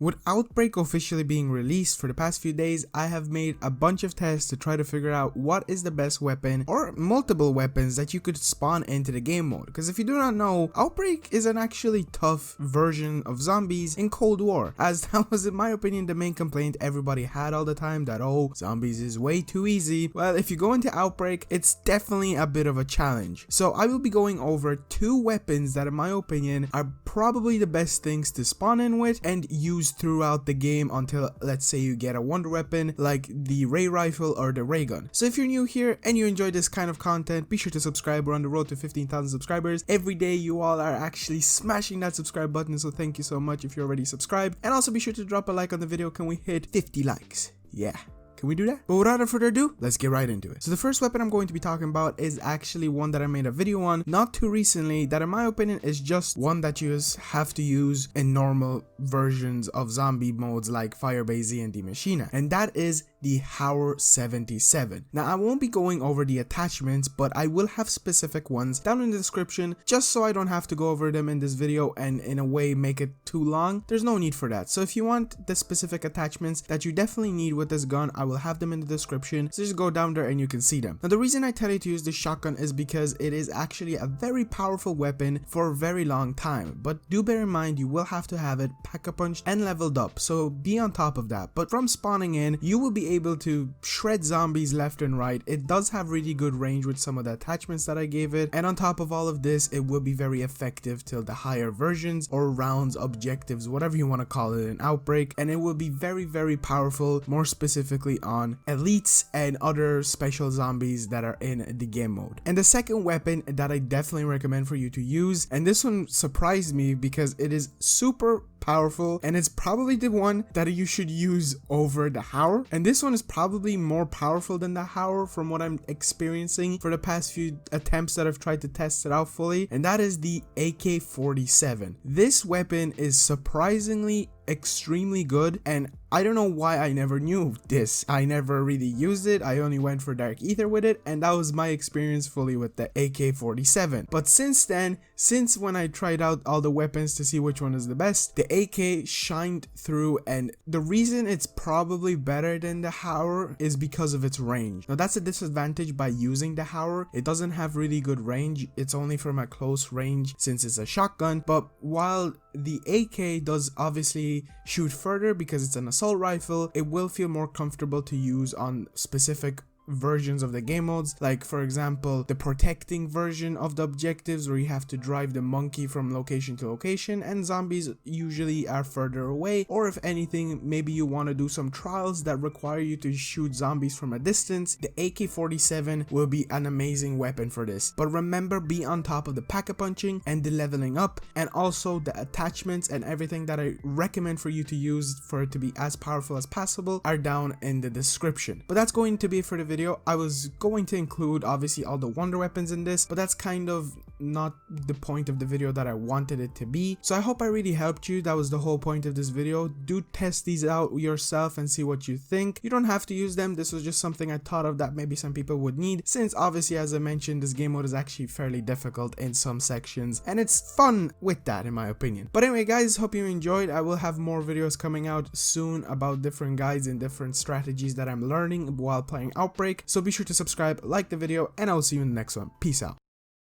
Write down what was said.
With Outbreak officially being released for the past few days, I have made a bunch of tests to try to figure out what is the best weapon or multiple weapons that you could spawn into the game mode. Because if you do not know, Outbreak is an actually tough version of zombies in Cold War, as that was in my opinion the main complaint everybody had all the time, that oh, zombies is way too easy. Well, if you go into Outbreak, it's definitely a bit of a challenge. So I will be going over two weapons that in my opinion are probably the best things to spawn in with and use throughout the game until, let's say, you get a wonder weapon like the ray rifle or the ray gun. So if you're new here and you enjoy this kind of content, be sure to subscribe. We're on the road to 15,000 subscribers. Every day you all are actually smashing that subscribe button, so thank you so much if you're already subscribed. And also be sure to drop a like on the video. Can we hit 50 likes? Yeah. Can we do that? But without further ado, let's get right into it. So the first weapon I'm going to be talking about is actually one that I made a video on not too recently, that in my opinion is just one that you just have to use in normal versions of zombie modes like Firebase Z and D Machina, and that is the Hauer 77. Now I won't be going over the attachments, but I will have specific ones down in the description just so I don't have to go over them in this video and in a way make it too long. There's no need for that. So if you want the specific attachments that you definitely need with this gun, I will have them in the description, so just go down there and you can see them. Now the reason I tell you to use this shotgun is because it is actually a very powerful weapon for a very long time, but do bear in mind you will have to have it pack-a-punched and leveled up, so be on top of that. But from spawning in, you will be able to shred zombies left and right. It does have really good range with some of the attachments that I gave it, and on top of all of this, it will be very effective till the higher versions or rounds, objectives, whatever you want to call it, in Outbreak, and it will be very powerful, more specifically on elites and other special zombies that are in the game mode. And the second weapon that I definitely recommend for you to use, and this one surprised me because it is super powerful and it's probably the one that you should use over the Hauer, and this one is probably more powerful than the Hauer from what I'm experiencing for the past few attempts that I've tried to test it out fully, and that is the AK-47. This weapon is surprisingly extremely good, and I don't know why I never knew this. I never really used it. I only went for Dark Ether with it, and that was my experience fully with the AK-47. But since then, since when I tried out all the weapons to see which one is the best, the AK shined through, and the reason it's probably better than the Hauer is because of its range. Now that's a disadvantage by using the Hauer. It doesn't have really good range. It's only from a close range since it's a shotgun, but while the AK does obviously shoot further because it's an assault rifle, it will feel more comfortable to use on specific versions of the game modes, like for example the protecting version of the objectives where you have to drive the monkey from location to location and zombies usually are further away, or if anything maybe you want to do some trials that require you to shoot zombies from a distance. The AK-47 will be an amazing weapon for this. But remember, be on top of the pack-a-punching and the leveling up, and also the attachments and everything that I recommend for you to use for it to be as powerful as possible are down in the description. But that's going to be for the video. I was going to include obviously all the wonder weapons in this, but that's kind of not the point of the video that I wanted it to be. So I hope I really helped you. That was the whole point of this video. Do test these out yourself and see what you think. You don't have to use them. This was just something I thought of that maybe some people would need, since obviously, as I mentioned, this game mode is actually fairly difficult in some sections, and it's fun with that in my opinion. But anyway guys, hope you enjoyed. I will have more videos coming out soon about different guides and different strategies that I'm learning while playing Outbreak. So be sure to subscribe, like the video, and I'll see you in the next one. Peace out.